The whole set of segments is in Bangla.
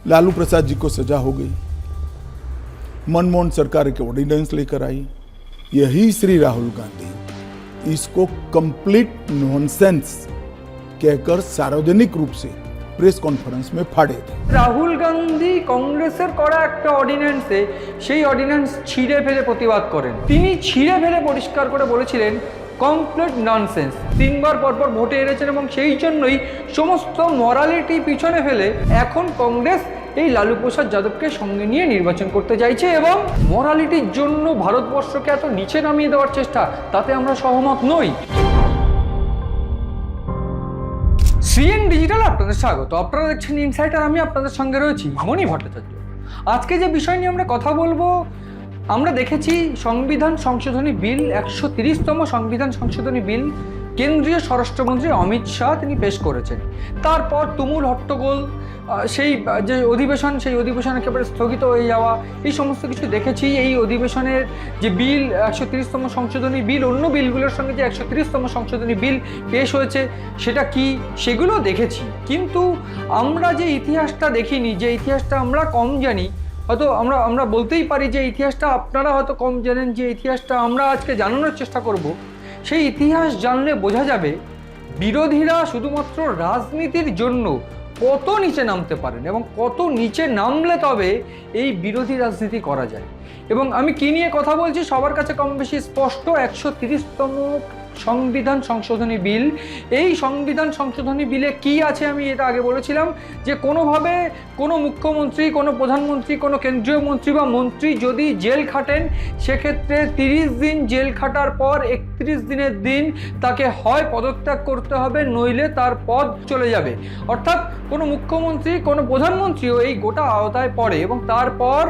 लालू प्रसाद जी को सजा हो गई, मनमोहन सरकार के ऑर्डिनेंस लेकर आई। यही श्री राहुल गांधी इसको कंप्लीट नॉनसेंस कहकर सार्वजनिक रूप से प्रेस कॉन्फ्रेंस में फाड़े थे। রাহুল গান্ধী কংগ্রেসের করা একটা অর্ডিন্যান্সে সেই অর্ডিন্যান্স ছিঁড়ে ফেলে প্রতিবাদ করেন। তিনি ছিঁড়ে ফেলে পরিষ্কার করে বলেছিলেন কমপ্লিট ননসেন্স। তিনবার পরপর ভোটে হেরেছেন এবং সেই জন্যই সমস্ত মরালিটি পিছনে ফেলে এখন কংগ্রেস এই লালু প্রসাদ যাদবকে সঙ্গে নিয়ে নির্বাচন করতে চাইছে এবং মরালিটির জন্য ভারতবর্ষকে এত নিচে নামিয়ে দেওয়ার চেষ্টা, তাতে আমরা সহমত নই। সিএন ডিজিটাল আপনাদের স্বাগত। আপনারা দেখছেন ইনসাইটার, আমি আপনাদের সঙ্গে রয়েছি মণি ভট্টাচার্য। আজকে যে বিষয় নিয়ে আমরা কথা বলবো, আমরা দেখেছি সংবিধান সংশোধনী বিল 130তম সংবিধান সংশোধনী বিল কেন্দ্রীয় স্বরাষ্ট্রমন্ত্রী অমিত শাহ তিনি পেশ করেছেন। তারপর তুমুল হট্টগোল, সেই যে অধিবেশন, সেই অধিবেশন একেবারে স্থগিত হয়ে যাওয়া, এই সমস্ত কিছু দেখেছি। এই অধিবেশনের যে বিল 130তম সংশোধনী বিল, অন্য বিলগুলোর সঙ্গে যে 130তম সংশোধনী বিল পেশ হয়েছে সেটা কি, সেগুলো দেখেছি। কিন্তু আমরা যে ইতিহাসটা দেখিনি, যে ইতিহাসটা আমরা কম জানি, হয়তো আমরা বলতেই পারি যে ইতিহাসটা আপনারা হয়তো কম জানেন, যে ইতিহাসটা আমরা আজকে জানানোর চেষ্টা করব। সেই ইতিহাস জানলে বোঝা যাবে বিরোধীরা শুধুমাত্র রাজনীতির জন্য কত নিচে নামতে পারেন এবং কত নিচে নামলে তবে এই বিরোধী রাজনীতি করা যায়। এবং আমি কি নিয়ে কথা বলছি সবার কাছে কম বেশি স্পষ্ট। 130তম সংবিধান সংশোধনী বিল। এই সংবিধান সংশোধনী বিলে কি আছে আমি এটা আগে বলেছিলাম যে কোনোভাবে কোনো মুখ্যমন্ত্রী, কোনো প্রধানমন্ত্রী, কোনো কেন্দ্রীয় মন্ত্রী বা মন্ত্রী যদি জেল খাটেন, সেক্ষেত্রে 30 দিন জেল খাটার পর 31 দিনের দিন তাকে হয় পদত্যাগ করতে হবে, নইলে তার পদ চলে যাবে। অর্থাৎ কোনো মুখ্যমন্ত্রী, কোনো প্রধানমন্ত্রীও এই গোটা আওতায় পড়ে এবং তারপর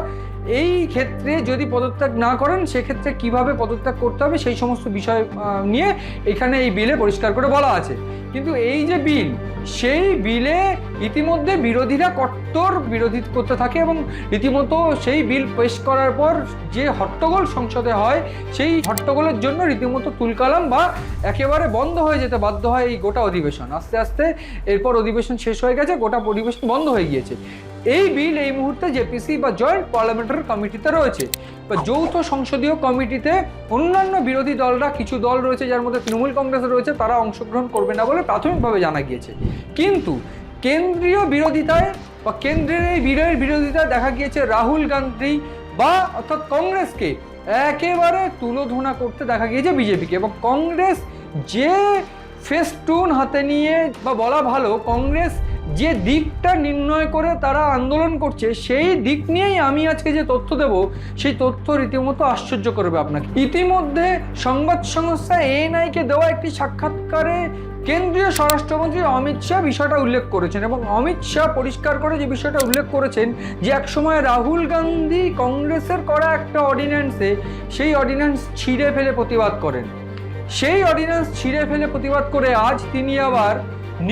এই ক্ষেত্রে যদি পদত্যাগ না করেন সেক্ষেত্রে কিভাবে পদত্যাগ করতে হবে সেই সমস্ত বিষয় নিয়ে এখানে এই বিলে পরিষ্কার করে বলা আছে। কিন্তু এই যে বিল, সেই বিলে ইতিমধ্যে বিরোধীরা কট্টর বিরোধী করতে থাকে এবং রীতিমতো সেই বিল পেশ করার পর যে হট্টগোল সংসদে হয়, সেই হট্টগোলের জন্য রীতিমতো তুলকালাম বা একেবারে বন্ধ হয়ে যেতে বাধ্য হয় এই গোটা অধিবেশন। আস্তে আস্তে এরপর অধিবেশন শেষ হয়ে গেছে, গোটা অধিবেশন বন্ধ হয়ে গিয়েছে। এই বিল এই মুহূর্তে জেপিসি বা জয়েন্ট পার্লামেন্টারি কমিটিতে রয়েছে বা যৌথ সংসদীয় কমিটিতে। অন্যান্য বিরোধী দলরা, কিছু দল রয়েছে যার মধ্যে তৃণমূল কংগ্রেস রয়েছে, তারা অংশগ্রহণ করবে না বলে প্রাথমিকভাবে জানা গিয়েছে। কিন্তু কেন্দ্রীয় বিরোধিতায় বা কেন্দ্রের এই বিলের বিরোধিতায় দেখা গিয়েছে রাহুল গান্ধী বা অর্থাৎ কংগ্রেসকে একেবারে তুলোধনা করতে দেখা গিয়েছে বিজেপিকে। এবং কংগ্রেস যে ফেস্টুন হাতে নিয়ে, বা বলা ভালো কংগ্রেস যে দিকটা নির্ণয় করে তারা আন্দোলন করছে, সেই দিক নিয়েই আমি আজকে যে তথ্য দেব, সেই তথ্য রীতিমতো আশ্চর্য করবে আপনাকে। ইতিমধ্যে সংবাদ সংস্থা এএনআইকে দেওয়া একটি সাক্ষাৎকারে কেন্দ্রীয় স্বরাষ্ট্রমন্ত্রী অমিত শাহ বিষয়টা উল্লেখ করেছেন এবং অমিত শাহ পরিষ্কার করে যে বিষয়টা উল্লেখ করেছেন যে একসময় রাহুল গান্ধী কংগ্রেসের করা একটা অর্ডিন্যান্সে সেই অর্ডিন্যান্স ছিঁড়ে ফেলে প্রতিবাদ করেন। সেই অর্ডিন্যান্স ছিঁড়ে ফেলে প্রতিবাদ করে আজ তিনি আবার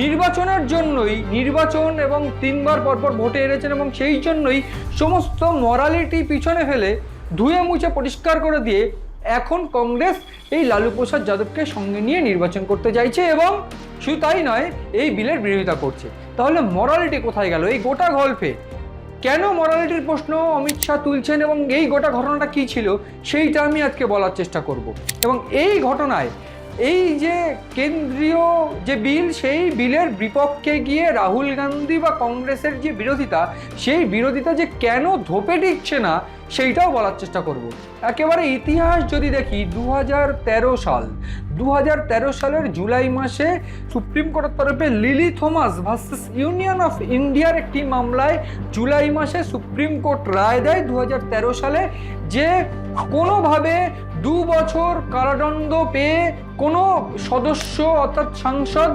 নির্বাচনের জন্যই, নির্বাচন এবং তিনবার পরপর ভোটে হেরেছেন এবং সেই জন্যই সমস্ত মরালিটি পিছনে ফেলে ধুয়ে মুছে পরিষ্কার করে দিয়ে এখন কংগ্রেস এই লালু প্রসাদ যাদবকে সঙ্গে নিয়ে নির্বাচন করতে চাইছে এবং শুধু তাই নয়, এই বিলের বিরোধিতা করছে। তাহলে মরালিটি কোথায় গেল এই গোটা গল্পে? কেন মরালিটির প্রশ্ন অমিত শাহ তুলছেন এবং এই গোটা ঘটনাটা কী ছিল সেইটা আমি আজকে বলার চেষ্টা করব। এবং এই ঘটনায় এই যে কেন্দ্রীয় যে বিল, সেই বিলের বিপক্ষে গিয়ে রাহুল গান্ধী বা কংগ্রেসের যে বিরোধিতা, সেই বিরোধিতা যে কেন ধোপে টিকছে না সেইটাও বলার চেষ্টা করব। একেবারে ইতিহাস যদি দেখি, 2013 সালের জুলাই মাসে সুপ্রিম কোর্টের তরফে lily Thomas versus union of ইন্ডিয়ার একটি মামলায় জুলাই মাসে সুপ্রিম কোর্ট রায় দেয় 2013 সালে যে কোনোভাবে 2 বছর কারাদণ্ড পেয়ে কোনো সদস্য অর্থাৎ সাংসদ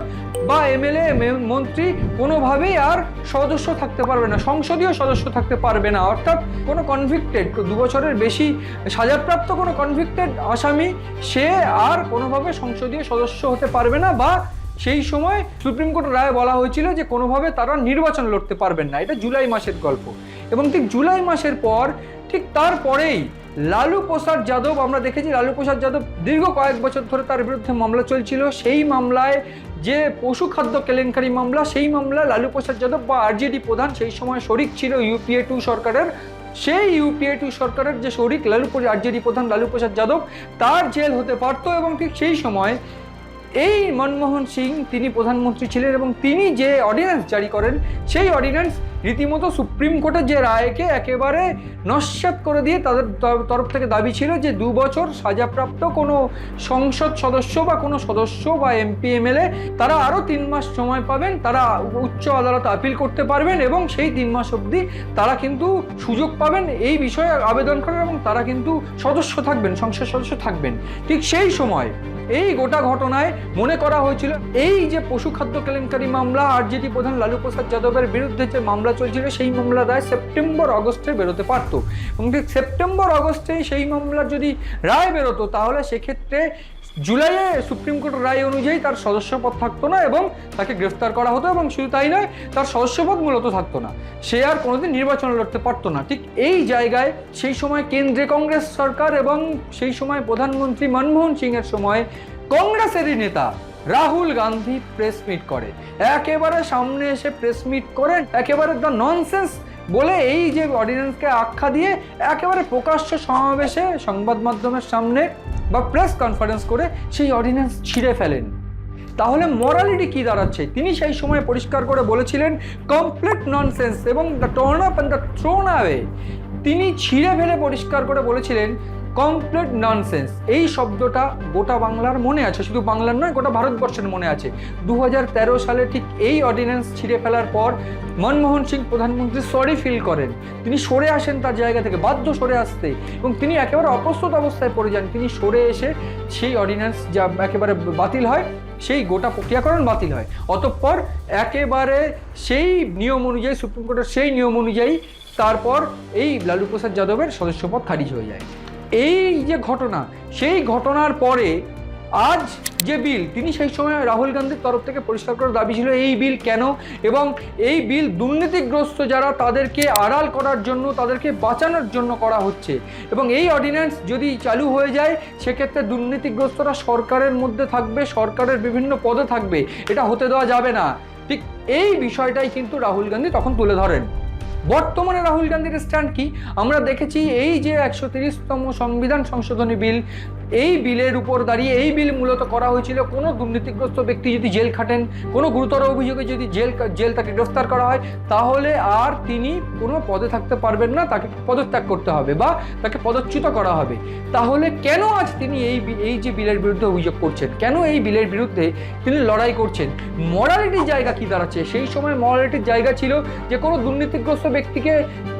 বা এমএলএ মন্ত্রী কোনোভাবেই আর সদস্য থাকতে পারবে না, সংসদীয় সদস্য থাকতে পারবে না। অর্থাৎ কোনো কনভিক্টেড, 2 বছরের বেশি সাজাপ্রাপ্ত কোনো কনভিক্টেড আসামি সে আর কোনোভাবে সংসদীয় সদস্য হতে পারবে না, বা সেই সময় সুপ্রিম কোর্টের রায়ে বলা হয়েছিল যে কোনোভাবে তারা নির্বাচন লড়তে পারবেন না। এটা জুলাই মাসের গল্প। এবং ঠিক জুলাই মাসের পর, ঠিক তারপরেই লালু প্রসাদ যাদব, আমরা দেখেছি লালু প্রসাদ যাদব দীর্ঘ কয়েক বছর ধরে তার বিরুদ্ধে মামলা চলছিল। সেই মামলায় যে পশু খাদ্য কেলেঙ্কারি মামলা, সেই মামলা লালু প্রসাদ যাদব বা আরজেডি প্রধান সেই সময় শরিক ছিল ইউপিএ 2 সরকারের। সেই ইউপিএ 2 সরকারের যে শরিক আরজেডি প্রধান লালু প্রসাদ যাদব, তার জেল হতে পারত। এবং ঠিক সেই সময় এই মনমোহন সিং তিনি প্রধানমন্ত্রী ছিলেন এবং তিনি যে অর্ডিন্যান্স জারি করেন, সেই অর্ডিন্যান্স রীতিমতো সুপ্রিম কোর্টের যে রায়কে একেবারে নস্যাৎ করে দিয়ে তাদের তরফ থেকে দাবি ছিল যে 2 বছর সাজাপ্রাপ্ত কোনো সংসদ সদস্য বা কোনো সদস্য বা এমপি এমএলএ তারা আরও 3 মাস সময় পাবেন, তারা উচ্চ আদালতে আপিল করতে পারবেন এবং সেই 3 মাস অবধি তারা কিন্তু সুযোগ পাবেন এই বিষয়ে আবেদন করেন এবং তারা কিন্তু সদস্য থাকবেন, সংসদ সদস্য থাকবেন। ঠিক সেই সময় এই গোটা ঘটনায় মনে করা হয়েছিল এই যে পশু খাদ্য কেলেঙ্কারি মামলা আরজেডি প্রধান লালু প্রসাদ যাদবের বিরুদ্ধে যে মামলা চলছিল, সেই মামলার রায় সেপ্টেম্বর আগস্টে বেরোতে পারতো এবং ঠিক সেপ্টেম্বর আগস্টে সেই মামলার যদি রায় বেরোতো তাহলে সেক্ষেত্রে জুলাইয়ে সুপ্রিম কোর্টের রায় অনুযায়ী তার সদস্যপদ থাকতো না এবং তাকে গ্রেফতার করা হতো। এবং শুধু তাই নয়, তার সদস্যপদ মূলত থাকতো না, সে আর কোনোদিন নির্বাচন লড়তে পারতো না। ঠিক এই জায়গায় সেই সময় কেন্দ্রে কংগ্রেস সরকার এবং সেই সময় প্রধানমন্ত্রী মনমোহন সিং এর সময় কংগ্রেসেরই নেতা রাহুল গান্ধী প্রেস মিট করে, একেবারে সামনে এসে প্রেস মিট করেন, একেবারে দ্য ননসেন্স বলে এই যে অর্ডিন্যান্সকে আখ্যা দিয়ে একেবারে প্রকাশ্য সমাবেশে সংবাদ মাধ্যমের সামনে বা প্রেস কনফারেন্স করে সেই অর্ডিন্যান্স ছিঁড়ে ফেলেন। তাহলে মরালিটি কি দাঁড়াচ্ছে? তিনি সেই সময় পরিষ্কার করে বলেছিলেন কমপ্লিট ননসেন্স এবং the torn up and the thrown away. তিনি ছিঁড়ে ফেলে পরিষ্কার করে বলেছিলেন কমপ্লিট ননসেন্স। এই শব্দটা গোটা বাংলার মনে আছে, শুধু বাংলার নয় গোটা ভারতবর্ষের মনে আছে। 2013 সালে ঠিক এই অর্ডিন্যান্স ছিঁড়ে ফেলার পর মনমোহন সিং প্রধানমন্ত্রী সরি ফিল করেন, তিনি সরে আসেন তার জায়গা থেকে, বাধ্য সরে আসতে, এবং তিনি একেবারে অপ্রস্তুত অবস্থায় পড়ে যান। তিনি সরে এসে সেই অর্ডিন্যান্স যা একেবারে বাতিল হয়, সেই গোটা প্রক্রিয়াকরণ বাতিল হয়। অতঃপর একেবারে সেই নিয়ম অনুযায়ী, সুপ্রিম কোর্টের সেই নিয়ম অনুযায়ী তারপর এই লালু প্রসাদ যাদবের সদস্যপদ খারিজ হয়ে যায়। এই যে ঘটনা, সেই ঘটনার পরে আজ যে বিল, তিনি সেই সময় রাহুল গান্ধীর তরফ থেকে পরিষ্কার করার দাবি ছিল এই বিল কেন, এবং এই বিল দুর্নীতিগ্রস্ত যারা তাদেরকে আড়াল করার জন্য, তাদেরকে বাঁচানোর জন্য করা হচ্ছে। এবং এই অর্ডিন্যান্স যদি চালু হয়ে যায় সেক্ষেত্রে দুর্নীতিগ্রস্তরা সরকারের মধ্যে থাকবে, সরকারের বিভিন্ন পদে থাকবে, এটা হতে দেওয়া যাবে না। ঠিক এই বিষয়টাই কিন্তু রাহুল গান্ধী তখন তুলে ধরেন। বর্তমানে রাহুল গান্ধীর স্ট্যান্ড কি আমরা দেখেছি, এই যে 130তম সংবিধান সংশোধনী বিল, এই বিলের উপর দাঁড়িয়ে, এই বিল মূলত করা হয়েছিল কোনো দুর্নীতিগ্রস্ত ব্যক্তি যদি জেল খাটেন, কোনো গুরুতর অভিযোগে যদি জেল তাকে গ্রেফতার করা হয়, তাহলে আর তিনি কোনো পদে থাকতে পারবেন না, তাকে পদত্যাগ করতে হবে বা তাকে পদচ্যুত করা হবে। তাহলে কেন আজ তিনি এই যে বিলের বিরুদ্ধে অভিযোগ করছেন, কেন এই বিলের বিরুদ্ধে তিনি লড়াই করছেন? মরালিটির জায়গা কি দাঁড়াচ্ছে? সেই সময় মরালিটির জায়গা ছিল যে কোনো দুর্নীতিগ্রস্ত ব্যক্তিকে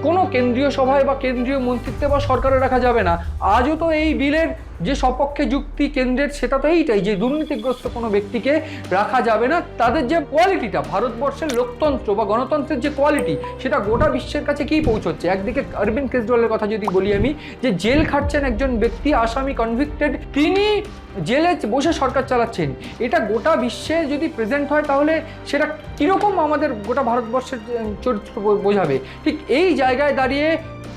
কোনো কেন্দ্রীয় সভায় বা কেন্দ্রীয় মন্ত্রিত্বে বা সরকারে রাখা যাবে না। আজও তো এই বিলের যে সপক্ষে যুক্তি কেন্দ্রের, সেটা তো এইটাই যে দুর্নীতিগ্রস্ত কোনো ব্যক্তিকে রাখা যাবে না। তাদের যে কোয়ালিটিটা, ভারতবর্ষের লোকতন্ত্র বা গণতন্ত্রের যে কোয়ালিটি, সেটা গোটা বিশ্বের কাছে কি পৌঁছচ্ছে? একদিকে অরবিন্দ কেজরিওয়ালের কথা যদি বলি আমি, যে জেল খাটছেন একজন ব্যক্তি, আসামি কনভিক্টেড, তিনি জেলে বসে সরকার চালাচ্ছেন, এটা গোটা বিশ্বে যদি প্রেজেন্ট হয় তাহলে সেটা কীরকম আমাদের গোটা ভারতবর্ষের চরিত্র বোঝাবে? ঠিক এই জায়গায় দাঁড়িয়ে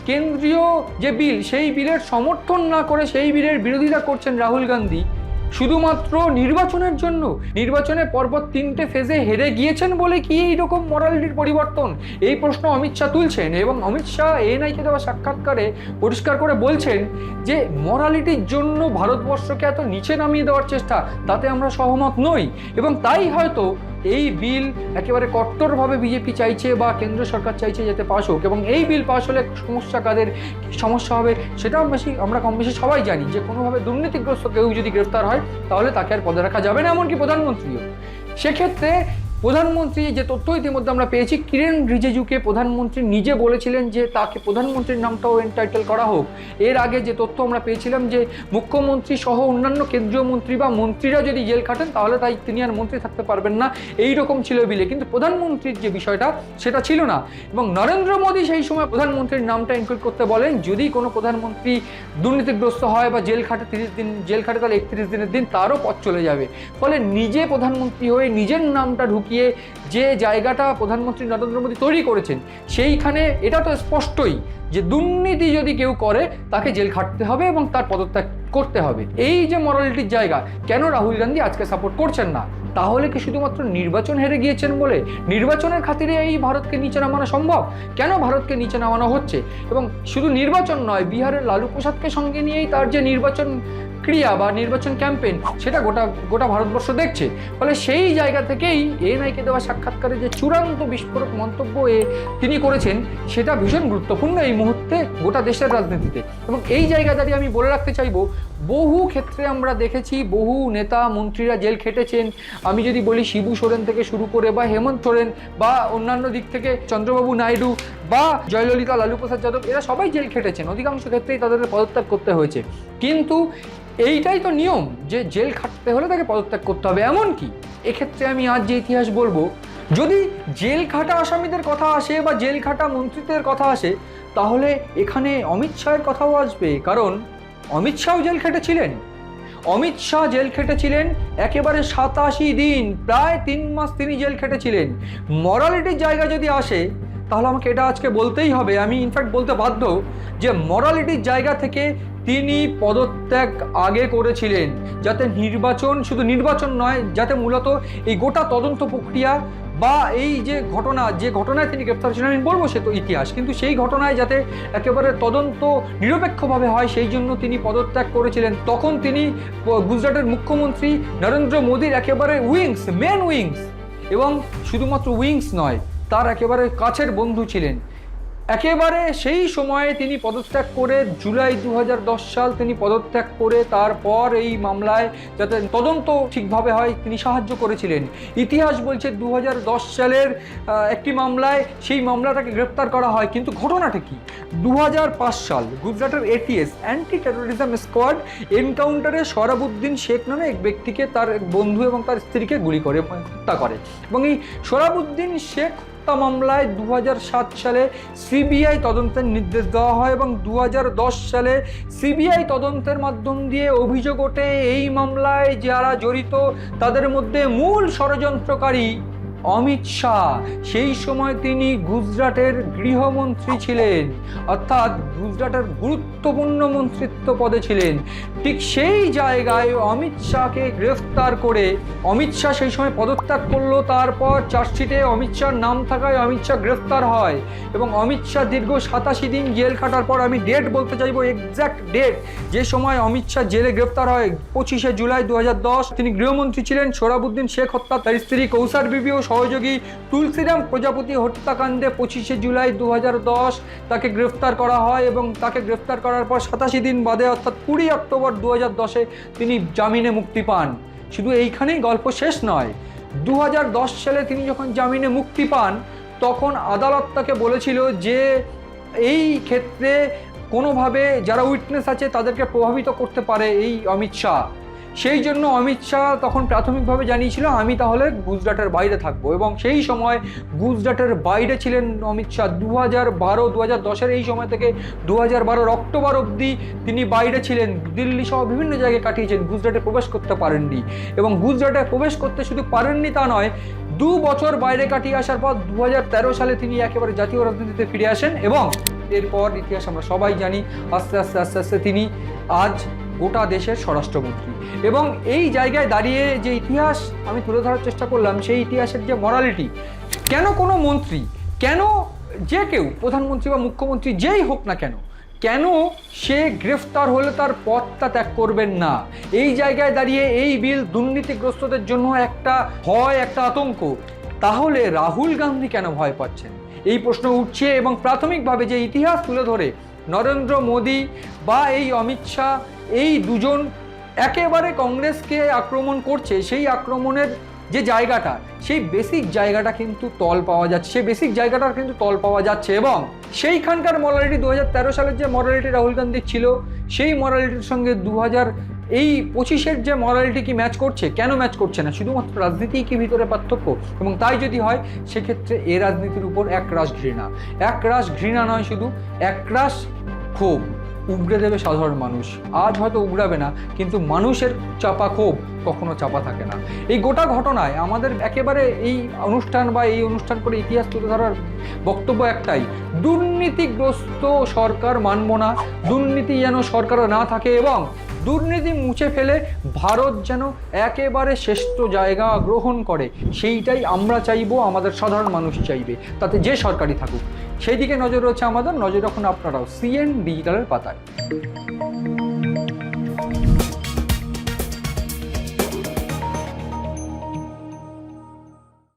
কেন্দ্রীয় যে বিল, সেই বিলের সমর্থন না করে সেই বিলের বিরোধিতা করছেন রাহুল গান্ধী শুধুমাত্র নির্বাচনের জন্য। নির্বাচনে পরপর 3টে ফেজে হেরে গিয়েছেন বলে কি এইরকম মরালিটির পরিবর্তন? এই প্রশ্ন অমিত শাহ তুলছেন এবং অমিত শাহ এএনআইকে দেওয়া সাক্ষাৎকারে পরিষ্কার করে বলছেন যে মরালিটির জন্য ভারতবর্ষকে এত নিচে নামিয়ে দেওয়ার চেষ্টা, তাতে আমরা সহমত নই। এবং তাই হয়তো এই বিল একেবারে কট্টরভাবে বিজেপি চাইছে বা কেন্দ্র সরকার চাইছে যাতে পাশ হোক, এবং এই বিল পাশ হলে সমস্যা কাদের সমস্যা হবে সেটাও আমরা কম বেশি সবাই জানি, যে কোনোভাবে দুর্নীতিগ্রস্ত কেউ যদি গ্রেফতার হয় তাহলে তাকে আর পদে রাখা যাবে না, এমনকি প্রধানমন্ত্রীও। সেক্ষেত্রে প্রধানমন্ত্রী যে তথ্য ইতিমধ্যে আমরা পেয়েছি, কিরেন রিজিজুকে প্রধানমন্ত্রী নিজে বলেছিলেন যে তাকে প্রধানমন্ত্রীর নামটাও এনটাইটেল করা হোক। এর আগে যে তথ্য আমরা পেয়েছিলাম যে মুখ্যমন্ত্রী সহ অন্যান্য কেন্দ্রীয় মন্ত্রী বা মন্ত্রীরা যদি জেল খাটেন তাহলে তাই তিনি আর মন্ত্রী থাকতে পারবেন না, এই রকম ছিল বিলে। কিন্তু প্রধানমন্ত্রীর যে বিষয়টা সেটা ছিল না, এবং নরেন্দ্র মোদী সেই সময় প্রধানমন্ত্রীর নামটা ইনক্লুড করতে বলেন, যদি কোনো প্রধানমন্ত্রী দুর্নীতিগ্রস্ত হয় বা জেল খাটে 30 দিন, জেল খাটে তাহলে 31 দিনের দিন তারও পথ চলে যাবে। ফলে নিজে প্রধানমন্ত্রী হয়ে নিজের নামটা ঢুকিয়ে ঢুকিয়ে যে জায়গাটা প্রধানমন্ত্রী নরেন্দ্র মোদী তৈরি করেছেন, সেইখানে এটা তো স্পষ্টই যে দুর্নীতি যদি কেউ করে তাকে জেল খাটতে হবে এবং তার পদত্যাগ করতে হবে। এই যে মরালিটির জায়গা, কেন রাহুল গান্ধী আজকে সাপোর্ট করছেন না? তাহলে কি শুধুমাত্র নির্বাচন হেরে গিয়েছেন বলে নির্বাচনের খাতিরে এই ভারতকে নিচে নামানো সম্ভব? কেন ভারতকে নিচে নামানো হচ্ছে? এবং শুধু নির্বাচন নয়, বিহারের লালু প্রসাদকে সঙ্গে নিয়েই তার যে নির্বাচন ক্রিয়া বা নির্বাচন ক্যাম্পেইন, সেটা গোটা ভারতবর্ষ দেখছে। ফলে সেই জায়গা থেকেই এএনআইকে দেওয়া সাক্ষাৎকারে যে চূড়ান্ত বিস্ফোরক মন্তব্য তিনি করেছেন, সেটা ভীষণ গুরুত্বপূর্ণ এই মুহূর্তে গোটা দেশের রাজনীতিতে। এবং এই জায়গা দাঁড়িয়ে আমি বলে রাখতে চাইবো, বহু ক্ষেত্রে আমরা দেখেছি বহু নেতা মন্ত্রীরা জেল খেটেছেন। আমি যদি বলি শিবু সোরেন থেকে শুরু করে বা হেমন্ত সোরেন বা অন্যান্য দিক থেকে চন্দ্রবাবু নাইডু বা জয়ললিতা, লালু প্রসাদ যাদব, এরা সবাই জেল খেটেছেন। অধিকাংশ ক্ষেত্রেই তাদের পদত্যাগ করতে হয়েছে। কিন্তু এইটাই তো নিয়ম যে জেল খাটতে হলে তাকে পদত্যাগ করতে হবে। এমনকি এক্ষেত্রে আমি আজ যে ইতিহাস বলবো, যদি জেল খাটা আসামিদের কথা আসে বা জেল খাটা মন্ত্রীদের কথা আসে, তাহলে এখানে অমিত শাহের কথাও আসবে। কারণ অমিত শাহও জেল খেটেছিলেন। অমিত শাহ জেল খেটেছিলেন একেবারে 87 দিন, প্রায় 3 মাস তিনি জেল খেটেছিলেন। মরালিটির জায়গা যদি আসে, তাহলে আমাকে এটা আজকে বলতেই হবে, আমি ইনফ্যাক্ট বলতে বাধ্য, যে মরালিটির জায়গা থেকে তিনি পদত্যাগ আগে করেছিলেন, যাতে নির্বাচন, শুধু নির্বাচন নয়, যাতে মূলত এই গোটা তদন্ত প্রক্রিয়া বা এই যে ঘটনায় তিনি গ্রেপ্তার ছিলেন, আমি বলবো সে তো ইতিহাস, কিন্তু সেই ঘটনায় যাতে একেবারে তদন্ত নিরপেক্ষভাবে হয়, সেই জন্য তিনি পদত্যাগ করেছিলেন। তখন তিনি গুজরাটের মুখ্যমন্ত্রী নরেন্দ্র মোদীর একেবারে মেন উইংস, এবং শুধুমাত্র উইংস নয়, তার একেবারে কাছের বন্ধু ছিলেন। একেবারে সেই সময়ে তিনি পদত্যাগ করে, জুলাই 2010 সাল তিনি পদত্যাগ করে তারপর এই মামলায় যাতে তদন্ত ঠিকভাবে হয় তিনি সাহায্য করেছিলেন। ইতিহাস বলছে 2010 সালের একটি মামলায়, সেই মামলাটাকে গ্রেপ্তার করা হয়। কিন্তু ঘটনাটা কি? 2005 সাল গুজরাটের এটিএস, অ্যান্টি টেরোরিজম স্কোয়াড, এনকাউন্টারে সোহরাবুদ্দিন শেখ নামে এক ব্যক্তিকে, তার বন্ধু এবং তার স্ত্রীকে গুলি করে হত্যা করে। এবং এই সোহরাবুদ্দিন শেখ মামলায় 2007 সালে সিবিআই তদন্তের নির্দেশ দেওয়া হয় এবং 2010 সালে সিবিআই তদন্তের মাধ্যম দিয়ে অভিযোগ ওঠে এই মামলায় যারা জড়িত তাদের মধ্যে মূল ষড়যন্ত্রকারী অমিত শাহ। সেই সময় তিনি গুজরাটের গৃহমন্ত্রী ছিলেন, অর্থাৎ গুজরাটের গুরুত্বপূর্ণ মন্ত্রিত্ব পদে ছিলেন। ঠিক সেই জায়গায় অমিত শাহকে গ্রেফতার করে, অমিত শাহ সেই সময় পদত্যাগ করলো, তারপর চার্জশিটে অমিত শাহর নাম থাকায় অমিত শাহ গ্রেফতার হয় এবং অমিত শাহ দীর্ঘ 87 দিন জেল খাটার পর, আমি ডেট বলতে চাইবো, এক্স্যাক্ট ডেট যে সময় অমিত শাহ জেলে গ্রেফতার হয়, 25শে জুলাই 2010। তিনি গৃহমন্ত্রী ছিলেন। সোহরাবুদ্দিন শেখ হত্যা, তার স্ত্রী কৌসার বিবি ও সহযোগী তুলসীরাম প্রজাপতি হত্যাকাণ্ডে 25শে জুলাই 2010 তাকে গ্রেফতার করা হয় এবং তাকে গ্রেফতার করার পর 87 দিন বাদে, অর্থাৎ 20 অক্টোবর 2010-এ তিনি জামিনে মুক্তি পান। শুধু এইখানেই গল্প শেষ নয়। 2010 সালে তিনি যখন জামিনে মুক্তি পান, তখন আদালত তাকে বলেছিল যে এই ক্ষেত্রে কোনোভাবে যারা উইটনেস আছে তাদেরকে প্রভাবিত করতে পারে এই অমিত শাহ। সেই জন্য অমিত শাহ তখন প্রাথমিকভাবে জানিয়েছিল আমি তাহলে গুজরাটের বাইরে থাকবো, এবং সেই সময় গুজরাটের বাইরে ছিলেন অমিত শাহ। 2010-এর এই সময় থেকে 2012 অক্টোবর অবধি তিনি বাইরে ছিলেন, দিল্লি সহ বিভিন্ন জায়গায় কাটিয়েছেন, গুজরাটে প্রবেশ করতে পারেননি। এবং গুজরাটে প্রবেশ করতে শুধু পারেননি তা নয়, 2 বছর বাইরে কাটিয়ে আসার পর 2013 সালে তিনি একেবারে জাতীয় রাজনীতিতে ফিরে আসেন এবং এরপর ইতিহাস আমরা সবাই জানি, আস্তে আস্তে তিনি আজ গোটা দেশের স্বরাষ্ট্রমন্ত্রী। এবং এই জায়গায় দাঁড়িয়ে যে ইতিহাস আমি তুলে ধরার চেষ্টা করলাম, সেই ইতিহাসের যে মরালিটি, কেন কোনো মন্ত্রী, কেন যে কেউ, প্রধানমন্ত্রী বা মুখ্যমন্ত্রী যেই হোক না কেন, কেন সে গ্রেফতার হলে তার পদটা ত্যাগ করবেন না? এই জায়গায় দাঁড়িয়ে এই বিল দুর্নীতিগ্রস্তদের জন্য একটা ভয়, একটা আতঙ্ক। তাহলে রাহুল গান্ধী কেন ভয় পাচ্ছেন? এই প্রশ্ন উঠছে। এবং প্রাথমিকভাবে যে ইতিহাস তুলে ধরে নরেন্দ্র মোদী বা এই অমিত শাহ, এই দুজন একেবারে কংগ্রেসকে আক্রমণ করছে, সেই আক্রমণের যে জায়গাটা, সেই বেসিক জায়গাটা কিন্তু তল পাওয়া যাচ্ছে, সেই বেসিক জায়গাটার কিন্তু তল পাওয়া যাচ্ছে। এবং সেইখানকার মরালিটি 2013 সালের যে মরালিটি রাহুল গান্ধীর ছিল, সেই মরালিটির সঙ্গে 2025-এর যে মরালিটি কি ম্যাচ করছে? কেন ম্যাচ করছে না? শুধুমাত্র রাজনীতিই কি ভিতরে পার্থক্য? এবং তাই যদি হয়, সেক্ষেত্রে এ রাজনীতির উপর একরাশ ঘৃণা নয়, শুধু একরাশ ক্ষোভ। উগড়ে দেবে সাধারণ মানুষ। আজ হয়তো উগড়াবে না, কিন্তু মানুষের চাপা ক্ষোভ কখনো চাপা থাকে না। এই গোটা ঘটনায় আমাদের একেবারে এই অনুষ্ঠান বা এই অনুষ্ঠান করে ইতিহাস তুলে ধরার বক্তব্য একটাই, দুর্নীতিগ্রস্ত সরকার মানব না, দুর্নীতি যেন সরকার না থাকে এবং দুর্নীতি মুছে ফেলে ভারত যেন একেবারে শ্রেষ্ঠ জায়গা গ্রহণ করে, সেইটাই আমরা চাইবো, আমাদের সাধারণ মানুষ চাইবে, তাতে যে সরকারই থাকুক। সেই দিকে নজর রয়েছে আমাদের, নজর রাখুন আপনারাও সিএন ডিজিটালের পাতায়।